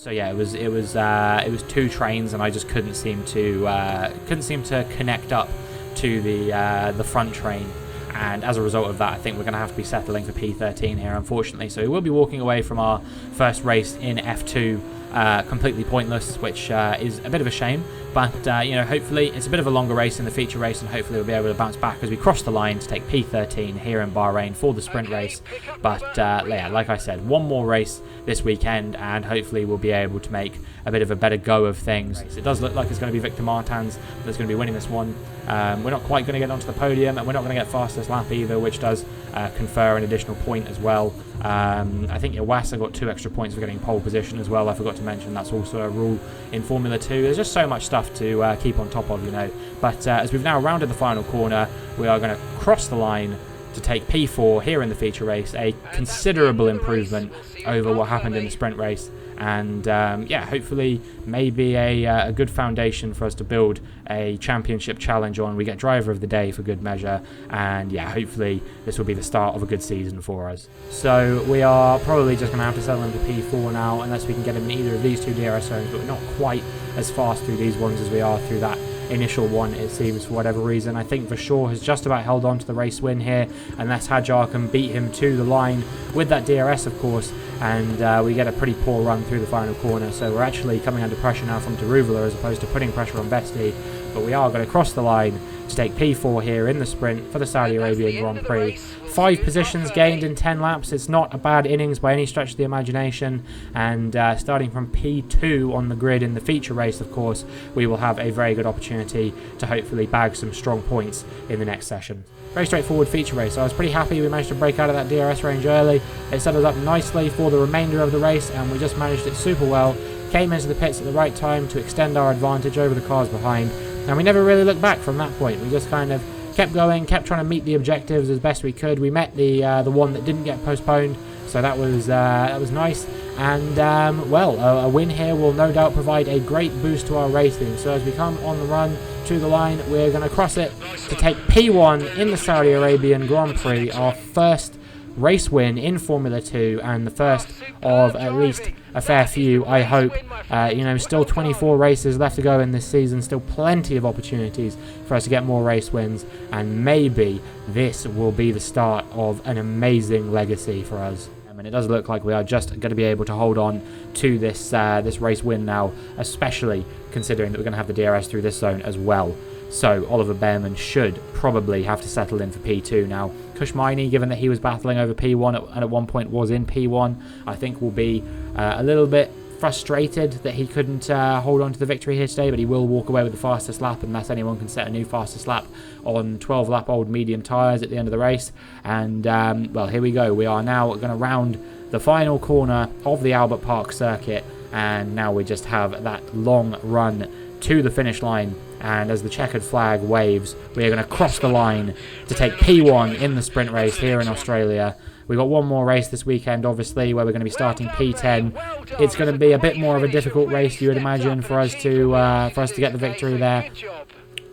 So yeah, it was two trains, and I just couldn't seem to connect up to the front train. And as a result of that, I think we're going to have to be settling for P13 here, unfortunately. So we will be walking away from our first race in F2 completely pointless, which is a bit of a shame. But, hopefully it's a bit of a longer race in the feature race, and hopefully we'll be able to bounce back as we cross the line to take P13 here in Bahrain for the sprint race. But, yeah, like I said, one more race this weekend, and hopefully we'll be able to make a bit of a better go of things. It does look like it's going to be Victor Martins that's going to be winning this one. We're not quite going to get onto the podium, and we're not going to get fastest lap either, which does confer an additional point as well. I think Iwasa got 2 extra points for getting pole position as well. I forgot to mention that's also a rule in Formula 2. There's just so much stuff to keep on top of, But as we've now rounded the final corner, we are going to cross the line to take P4 here in the feature race, a considerable improvement over what happened in the sprint race. And yeah, hopefully maybe a good foundation for us to build a championship challenge on. We get driver of the day for good measure, and yeah, hopefully this will be the start of a good season for us. So we are probably just going to have to settle into P4 now, unless we can get in either of these two DRS zones, but we're not quite as fast through these ones as we are through that initial one, it seems, for whatever reason. I think Vershaw has just about held on to the race win here, unless Hadjar can beat him to the line with that DRS, of course, and we get a pretty poor run through the final corner. So we're actually coming under pressure now from Taruvula as opposed to putting pressure on Vesti, but we are going to cross the line to take P4 here in the sprint for the Saudi Arabian Grand Prix. 5 positions gained in 10 laps. It's not a bad innings by any stretch of the imagination, and starting from P2 on the grid in the feature race, of course, we will have a very good opportunity to hopefully bag some strong points in the next session. Very straightforward feature race, so I was pretty happy we managed to break out of that DRS range early. It set us up nicely for the remainder of the race, and we just managed it super well. Came into the pits at the right time to extend our advantage over the cars behind, and we never really looked back from that point. We just kind of kept going, kept trying to meet the objectives as best we could. We met the one that didn't get postponed, so that was nice. And well, a win here will no doubt provide a great boost to our racing. So as we come on the run to the line, we're going to cross it to take P1 in the Saudi Arabian Grand Prix, our first race win in Formula 2, and the first of at least a fair few, I hope. Still 24 races left to go in this season, still plenty of opportunities for us to get more race wins, and maybe this will be the start of an amazing legacy for us. And it does look like we are just going to be able to hold on to this race win now, especially considering that we're going to have the DRS through this zone as well. So Oliver Bearman should probably have to settle in for P2 now. Kushmaini, given that he was battling over P1 and at one point was in P1, I think will be a little bit frustrated that he couldn't hold on to the victory here today, but he will walk away with the fastest lap, unless anyone can set a new fastest lap on 12-lap old medium tyres at the end of the race. And, well, here we go. We are now going to round the final corner of the Albert Park circuit, and now we just have that long run to the finish line. And as the checkered flag waves, we are going to cross the line to take P1 in the sprint race here in Australia. We've got one more race this weekend, obviously, where we're going to be starting P10. It's going to be a bit more of a difficult race, you would imagine, for us to get the victory there.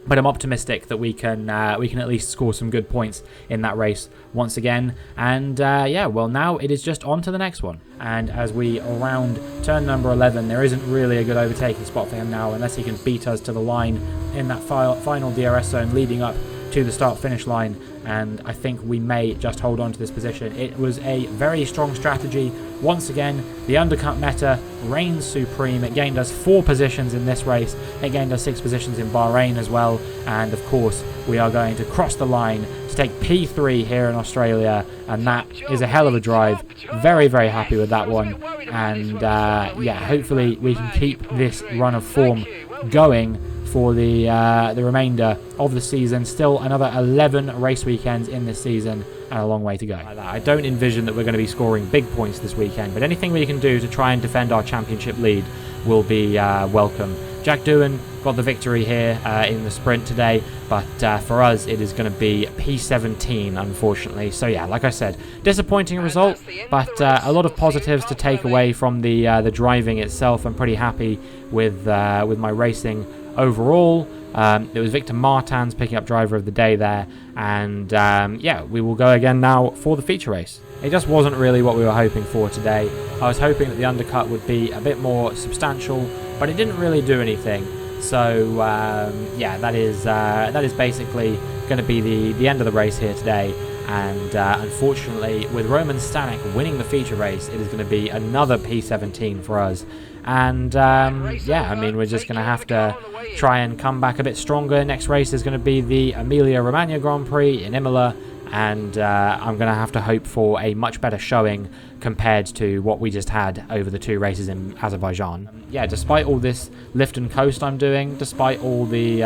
But I'm optimistic that we can at least score some good points in that race once again. And yeah, well, now it is just on to the next one. And as we round turn number 11, there isn't really a good overtaking spot for him now, unless he can beat us to the line in that final DRS zone leading up to the start-finish line. And I think we may just hold on to this position. It was a very strong strategy. Once again, the undercut meta reigns supreme. It gained us 4 positions in this race. It gained us 6 positions in Bahrain as well. And of course, we are going to cross the line to take P3 here in Australia. And that is a hell of a drive. Very, very happy with that one. And yeah, hopefully we can keep this run of form going for the remainder of the season. Still another 11 race weekends in this season, and a long way to go. I don't envision that we're going to be scoring big points this weekend, but anything we can do to try and defend our championship lead will be welcome. Jack Doohan got the victory here in the sprint today, but for us it is going to be P17, unfortunately. So yeah, like I said, disappointing result, but a lot of positives to take away from the driving itself. I'm pretty happy with my racing overall, it was Victor Martins picking up driver of the day there, and yeah, we will go again now for the feature race. It just wasn't really what we were hoping for today. I was hoping that the undercut would be a bit more substantial, but it didn't really do anything. So yeah, that is basically going to be the end of the race here today. And unfortunately, with Roman Stanek winning the feature race, it is going to be another P17 for us. And yeah, I mean, we're just going to have to try and come back a bit stronger. Next race is going to be the Emilia-Romagna Grand Prix in Imola, and I'm going to have to hope for a much better showing compared to what we just had over the 2 races in Azerbaijan. Yeah, despite all this lift and coast I'm doing, despite all the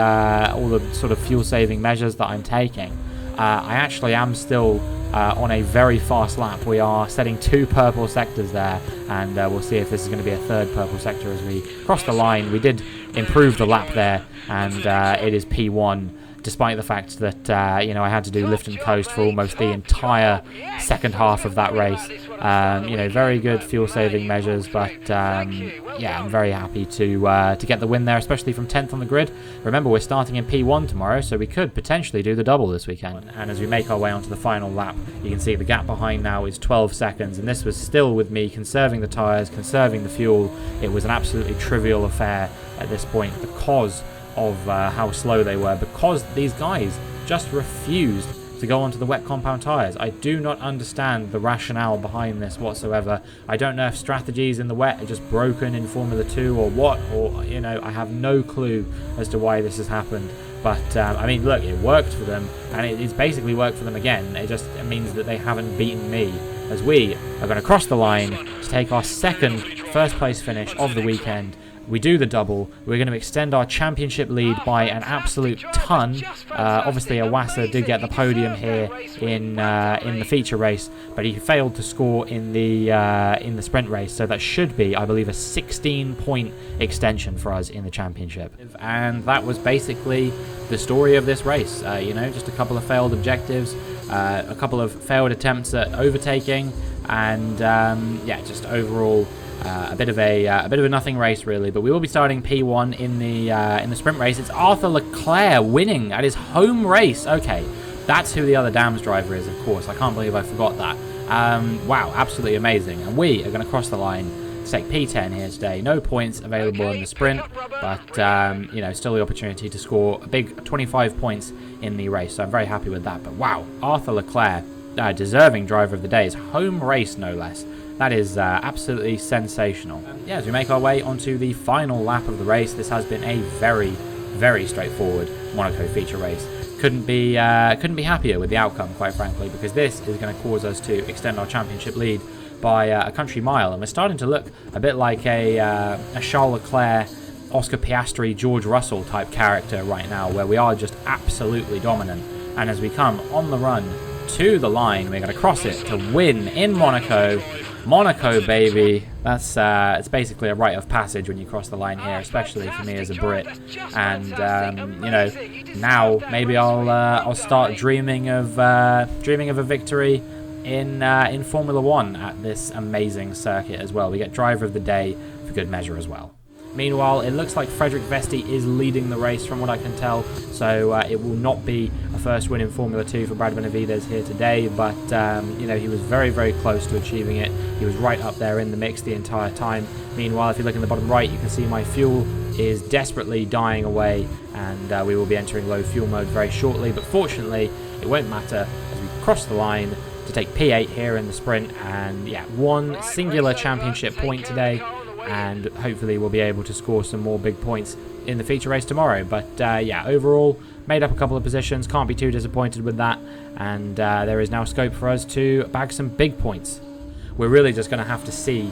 sort of fuel-saving measures that I'm taking, I actually am still on a very fast lap. We are setting 2 purple sectors there, and we'll see if this is going to be a 3rd purple sector as we cross the line. We did improve the lap there, and it is P1, despite the fact that you know, I had to do lift and coast for almost the entire second half of that race. You know, very good fuel saving measures, but yeah, I'm very happy to get the win there, especially from 10th on the grid. Remember, we're starting in P1 tomorrow, so we could potentially do the double this weekend. And as we make our way onto the final lap, you can see the gap behind now is 12 seconds, and this was still with me conserving the tyres, conserving the fuel. It was an absolutely trivial affair at this point because of how slow they were, because these guys just refused to go onto the wet compound tyres. I do not understand the rationale behind this whatsoever. I don't know if strategies in the wet are just broken in Formula 2 or what, or, you know, I have no clue as to why this has happened. But, I mean, look, it worked for them, and it's basically worked for them again. It means that they haven't beaten me, as we are going to cross the line to take our 2nd first place finish of the weekend. We do the double. We're going to extend our championship lead by an absolute ton. Obviously, Iwasa did get the podium here in the feature race, but he failed to score in the sprint race. So that should be, I believe, a 16-point extension for us in the championship. And that was basically the story of this race. You know, just a couple of failed objectives, a couple of failed attempts at overtaking, and yeah, just overall. A bit of a nothing race really, but we will be starting P1 in the sprint race. It's Arthur Leclerc winning at his home race. Okay, that's who the other Dams driver is, of course. I can't believe I forgot that. Wow, absolutely amazing. And we are going to cross the line to take P10 here today. No points available in the sprint, but you know, still the opportunity to score a big 25 points in the race. So I'm very happy with that. But wow, Arthur Leclerc, deserving driver of the day. His home race, no less. That is absolutely sensational. Yeah, as we make our way onto the final lap of the race, this has been a very, very straightforward Monaco feature race. Couldn't be happier with the outcome, quite frankly, because this is going to cause us to extend our championship lead by a country mile, and we're starting to look a bit like a Charles Leclerc, Oscar Piastri, George Russell type character right now, where we are just absolutely dominant. And as we come on the run to the line, we're going to cross it to win in Monaco. Monaco, baby. That's it's basically a rite of passage when you cross the line here, especially for me as a Brit. And you know, now maybe I'll start dreaming of a victory in Formula 1 at this amazing circuit as well. We get driver of the day for good measure as well. Meanwhile, it looks like Frederik Vesti is leading the race from what I can tell, so it will not be a first win in Formula 2 for Brad Benavides here today, but you know, he was very, very close to achieving it. He was right up there in the mix the entire time. Meanwhile, if you look in the bottom right, you can see my fuel is desperately dying away, and we will be entering low fuel mode very shortly, but fortunately, it won't matter as we cross the line to take P8 here in the sprint, and yeah, one singular championship point today, and hopefully we'll be able to score some more big points in the feature race tomorrow. But yeah, overall, made up a couple of positions, can't be too disappointed with that, and there is now scope for us to bag some big points. We're really just going to have to see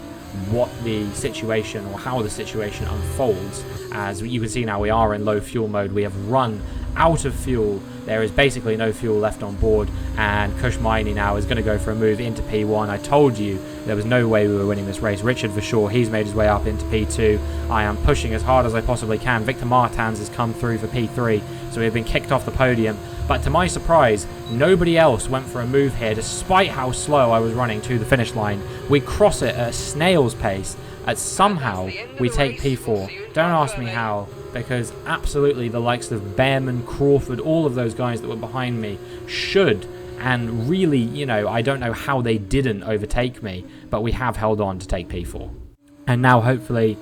what the situation, or how the situation unfolds. As you can see now, we are in low fuel mode. We have run out of fuel. There is basically no fuel left on board, and Kush Maini now is going to go for a move into P1. I told you there was no way we were winning this race. Richard Verschoor, he's made his way up into P2. I am pushing as hard as I possibly can. Victor Martins has come through for P3, so we've been kicked off the podium. But to my surprise, nobody else went for a move here, despite how slow I was running to the finish line. We cross it at a snail's pace, and somehow we take P4. Don't ask me how, because absolutely the likes of Bearman, Crawford, all of those guys that were behind me should, and really, you know, I don't know how they didn't overtake me, but we have held on to take P4. And now hopefully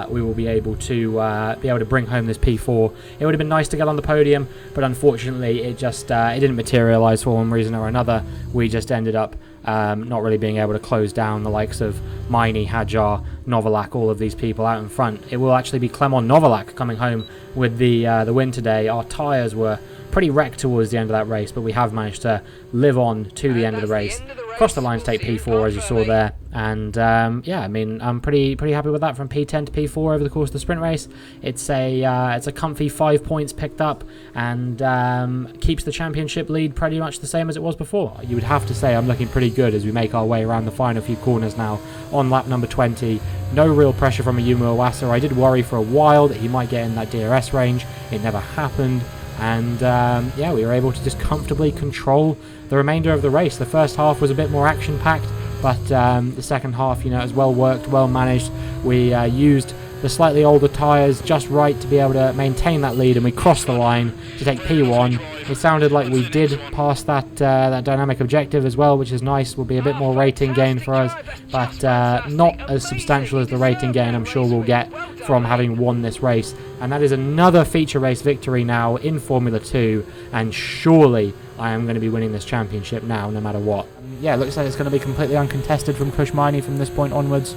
we will be able to bring home this P4. It would have been nice to get on the podium, but unfortunately it just it didn't materialise for one reason or another. We just ended up not really being able to close down the likes of Miney, Hadjar, Novalak, all of these people out in front. It will actually be Clement Novalak coming home with the win today. Our tyres were pretty wrecked towards the end of that race, but we have managed to live on to the end of the race. Cross the line to take P4, as you saw there, and yeah, I mean, I'm pretty happy with that. From P10 to P4 over the course of the sprint race. It's a comfy 5 points picked up, and keeps the championship lead pretty much the same as it was before. You would have to say I'm looking pretty good as we make our way around the final few corners now on lap number 20. No real pressure from Ayumu Iwasa. I did worry for a while that he might get in that DRS range. It never happened. And yeah, we were able to just comfortably control the remainder of the race. The first half was a bit more action-packed, but the second half, you know, it was well worked, well managed. We used the slightly older tyres just right to be able to maintain that lead, and we crossed the line to take P1. It sounded like we did pass that dynamic objective as well, which is nice. Will be a bit more rating gain for us, but not as substantial as the rating gain I'm sure we'll get from having won this race. And that is another feature race victory now in Formula 2, and surely I am going to be winning this championship now, no matter what. Yeah, it looks like it's going to be completely uncontested from Kush Miney from this point onwards.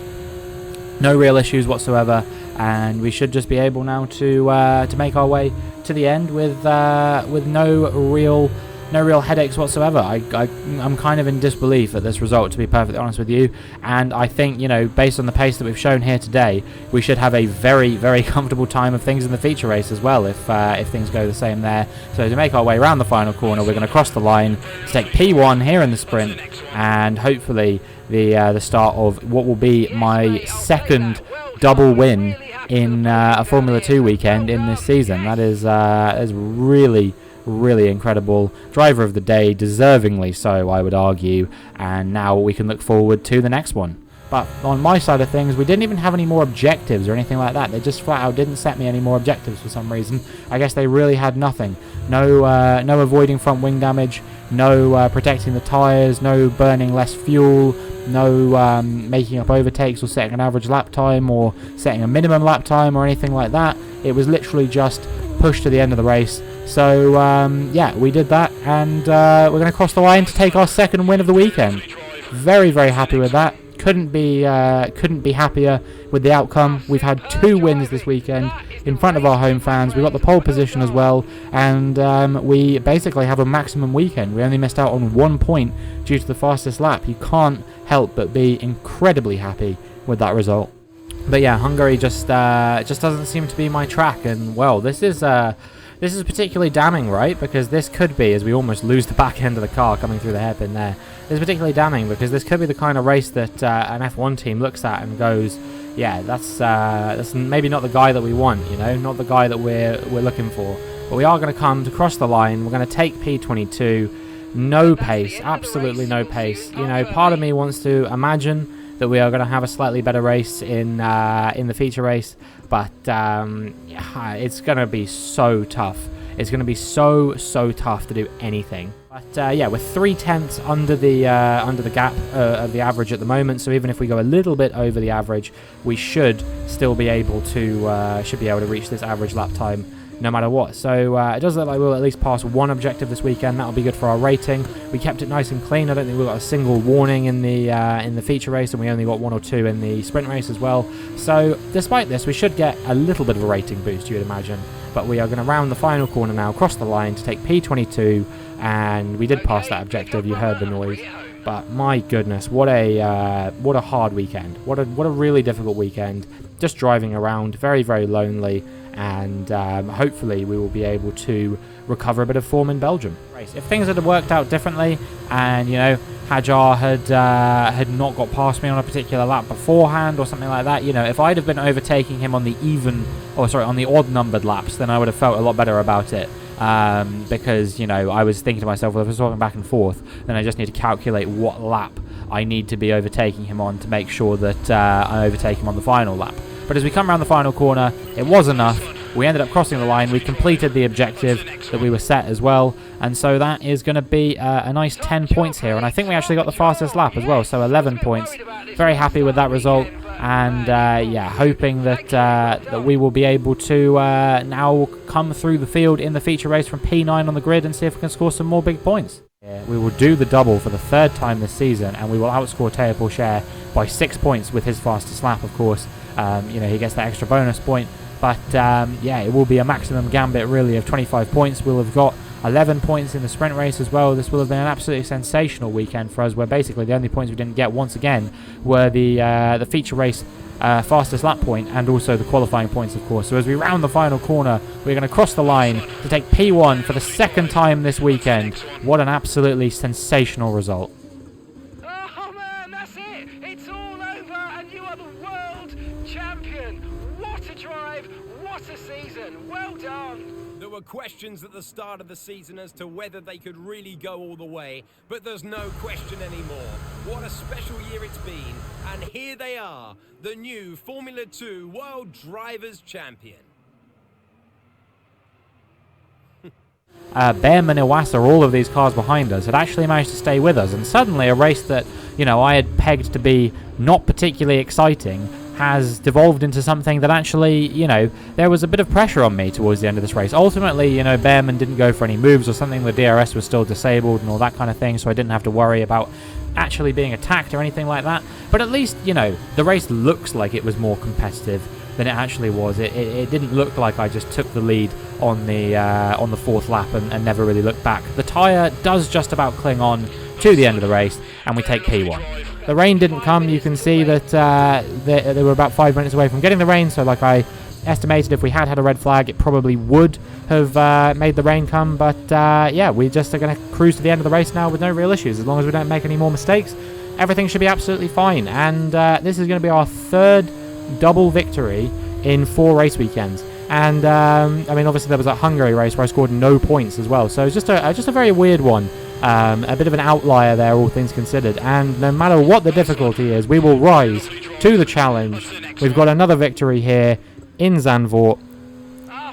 No real issues whatsoever, and we should just be able now to make our way to the end with no real headaches whatsoever. I'm kind of in disbelief at this result, to be perfectly honest with you, and I think, you know, based on the pace that we've shown here today, we should have a very, very comfortable time of things in the feature race as well, if things go the same there. So to make our way around the final corner, we're going to cross the line to take P1 here in the sprint, and hopefully the start of what will be my second double win in a Formula 2 weekend in this season. That is really incredible. Driver of the day, deservingly so, I would argue, and now we can look forward to the next one. But on my side of things, we didn't even have any more objectives or anything like that. They just flat out didn't set me any more objectives for some reason. I guess they really had nothing. No avoiding front wing damage, no protecting the tyres, no burning less fuel, no making up overtakes or setting an average lap time or setting a minimum lap time or anything like that. It was literally just push to the end of the race. So yeah, we did that, and we're going to cross the line to take our second win of the weekend. Very, very happy with that. Couldn't be happier with the outcome. We've had 2 wins this weekend in front of our home fans. We got the pole position as well, and we basically have a maximum weekend. We only missed out on 1 point due to the fastest lap. You can't help but be incredibly happy with that result. But yeah, Hungary just doesn't seem to be my track, and well, this is particularly damning, right? Because this could be, as we almost lose the back end of the car coming through the hairpin there, this is particularly damning because this could be the kind of race that an F1 team looks at and goes, yeah, that's maybe not the guy that we want, you know, not the guy that we're looking for. But we are going to come to cross the line. We're going to take P22. No pace, absolutely no pace. You know, part of me wants to imagine that we are going to have a slightly better race in the feature race, but yeah, it's going to be so tough. It's going to be so tough to do anything. But yeah, we're 0.3 under the gap of the average at the moment. So even if we go a little bit over the average, we should still be able to reach this average lap time no matter what. So it does look like we'll at least pass 1 objective this weekend. That'll be good for our rating. We kept it nice and clean. I don't think we got a single warning in the feature race, and we only got 1 or 2 in the sprint race as well. So despite this, we should get a little bit of a rating boost, you would imagine. But we are going to round the final corner now, cross the line to take P22, and we did pass that objective. You heard the noise. But my goodness, what a hard weekend. What a really difficult weekend. Just driving around, very, very lonely. And hopefully we will be able to recover a bit of form in Belgium. If things had worked out differently, and you know, Hadjar had not got past me on a particular lap beforehand or something like that, you know, if I'd have been overtaking him on the on the odd numbered laps, then I would have felt a lot better about it. Because, you know, I was thinking to myself, well, if I was walking back and forth, then I just need to calculate what lap I need to be overtaking him on to make sure that I overtake him on the final lap. But as we come around the final corner, it was enough. we ended up crossing the line. We completed the objective that we were set as well, and so that is going to be a nice 10 points here, and I think we actually got the fastest lap as well, so 11 points. Very happy with that result, and yeah, hoping that we will be able to now come through the field in the feature race from P9 on the grid and see if we can score some more big points. Yeah, we will do the double for the 3rd time this season, and we will outscore Teo Pourchaire by 6 points with his fastest lap, of course. You know, he gets that extra bonus point, but yeah, it will be a maximum gambit really of 25 points. We'll have got 11 points in the sprint race as well. This will have been an absolutely sensational weekend for us, where basically the only points we didn't get once again were the feature race fastest lap point and also the qualifying points, of course. So as we round the final corner, we're going to cross the line to take P1 for the 2nd time this weekend. What an absolutely sensational result. Oh man, that's it! It's all over and you are the world champion! What a drive, what a season, well done! There were questions at the start of the season as to whether they could really go all the way, but there's no question anymore. What a special year it's been, and here they are, the new Formula 2 World Drivers' Champion. Behrman, Iwasa, all of these cars behind us had actually managed to stay with us, and suddenly a race that, you know, I had pegged to be not particularly exciting has devolved into something that actually, you know, there was a bit of pressure on me towards the end of this race. Ultimately, you know, Behrman didn't go for any moves or something. The DRS was still disabled and all that kind of thing, so I didn't have to worry about actually being attacked or anything like that. But at least, you know, the race looks like it was more competitive than it actually was. It didn't look like I just took the lead on the 4th lap and never really looked back. The tyre does just about cling on to the end of the race, and we take P1. The rain didn't come. You can see that they were about 5 minutes away from getting the rain, so like I estimated, if we had a red flag, it probably would have made the rain come. But yeah, we just are going to cruise to the end of the race now with no real issues. As long as we don't make any more mistakes, everything should be absolutely fine. And this is going to be our 3rd double victory in 4 race weekends. And I mean, obviously there was that Hungary race where I scored no points as well, so it's just a very weird one. A bit of an outlier there, all things considered, and no matter what the difficulty is, we will rise to the challenge. We've got another victory here in Zandvoort.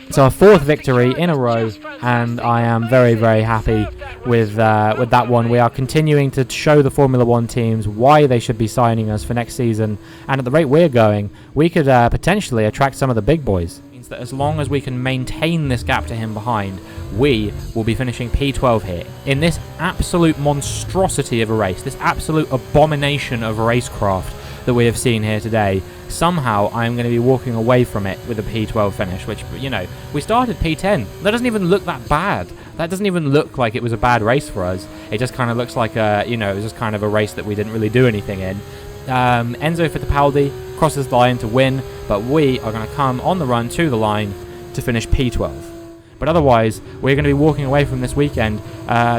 It's our 4th victory in a row, and I am very, very happy with that one. We are continuing to show the Formula 1 teams why they should be signing us for next season, and at the rate we're going, we could potentially attract some of the big boys. That as long as we can maintain this gap to him behind, we will be finishing P12 here in this absolute monstrosity of a race, this absolute abomination of racecraft that we have seen here today. Somehow I'm going to be walking away from it with a P12 finish, which, you know, we started P10. That doesn't even look that bad. That doesn't even look like it was a bad race for us. It just kind of looks like it was just kind of a race that we didn't really do anything in. Enzo Fittipaldi crosses the line to win, but we are going to come on the run to the line to finish P12. But otherwise, we're going to be walking away from this weekend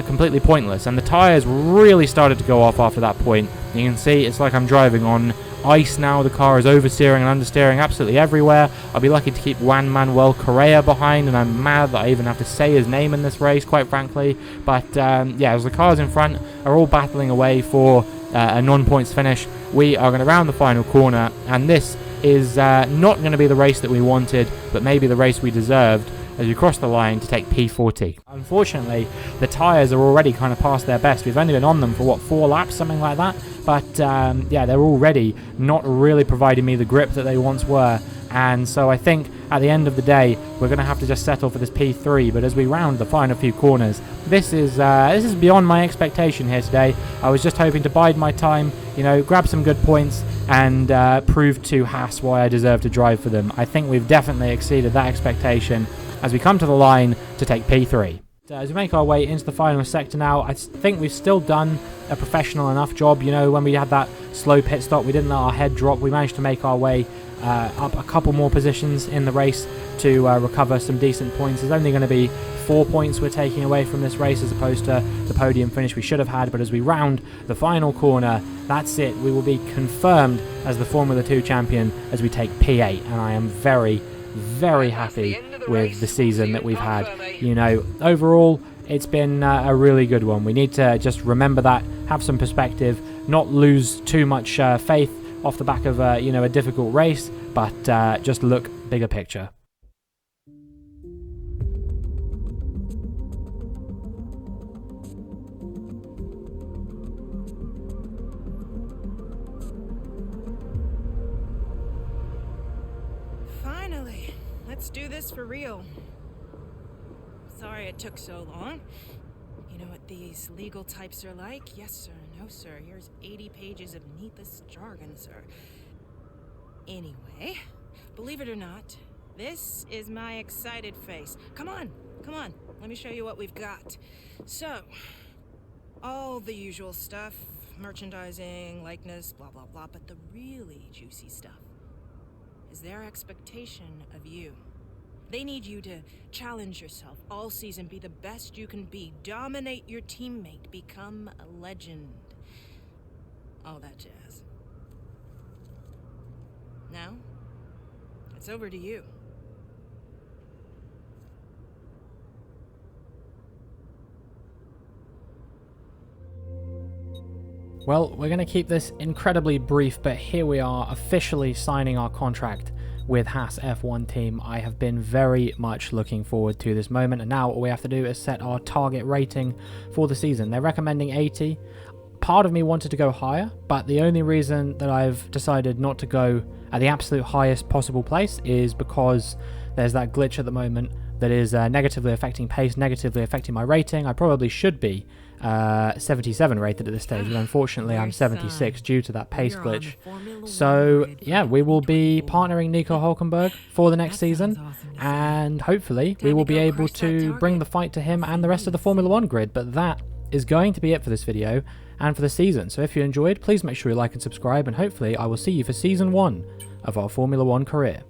completely pointless, and the tyres really started to go off after that point. You can see it's like I'm driving on ice now. The car is oversteering and understeering absolutely everywhere. I'll be lucky to keep Juan Manuel Correa behind, and I'm mad that I even have to say his name in this race, quite frankly. But yeah, as the cars in front are all battling away for a non-points finish, we are going to round the final corner, and this is not going to be the race that we wanted, but maybe the race we deserved, as we cross the line to take P40. Unfortunately, the tyres are already kind of past their best. We've only been on them for, what, 4 laps, something like that? But yeah, they're already not really providing me the grip that they once were. And so I think at the end of the day, we're going to have to just settle for this P3. But as we round the final few corners, this is beyond my expectation here today. I was just hoping to bide my time, you know, grab some good points, and prove to Haas why I deserve to drive for them. I think we've definitely exceeded that expectation as we come to the line to take P3. As we make our way into the final sector now, I think we've still done a professional enough job. You know, when we had that slow pit stop, we didn't let our head drop. We managed to make our way up a couple more positions in the race to recover some decent points. There's only going to be 4 points we're taking away from this race as opposed to the podium finish we should have had. But as we round the final corner, that's it. We will be confirmed as the Formula 2 champion as we take P8, and I am very, very happy with the season that we've had. You know, overall, it's been a really good one. We need to just remember that, have some perspective, not lose too much faith off the back of a difficult race, but just look bigger picture. Finally. Let's do this for real. Sorry it took so long. You know what these legal types are like? Yes, sir. No, sir. Here's 80 pages of needless jargon, sir. Anyway, believe it or not, this is my excited face. Come on. Come on. Let me show you what we've got. So, all the usual stuff. Merchandising, likeness, blah, blah, blah. But the really juicy stuff is their expectation of you. They need you to challenge yourself all season, be the best you can be, dominate your teammate, become a legend. All that jazz. Now, it's over to you. Well, we're going to keep this incredibly brief, but here we are officially signing our contract with Haas F1 team. I have been very much looking forward to this moment, and now all we have to do is set our target rating for the season. They're recommending 80. Part of me wanted to go higher, but the only reason that I've decided not to go at the absolute highest possible place is because there's that glitch at the moment that is negatively affecting pace, negatively affecting my rating. I probably should be 77 rated at this stage, but unfortunately I'm 76 due to that pace glitch. So yeah, we will be partnering Nico Hulkenberg for the next season, and hopefully we will be able to bring the fight to him and the rest of the Formula 1 grid. But that is going to be it for this video and for the season. So if you enjoyed, please make sure you like and subscribe, and hopefully I will see you for season 1 of our Formula 1 career.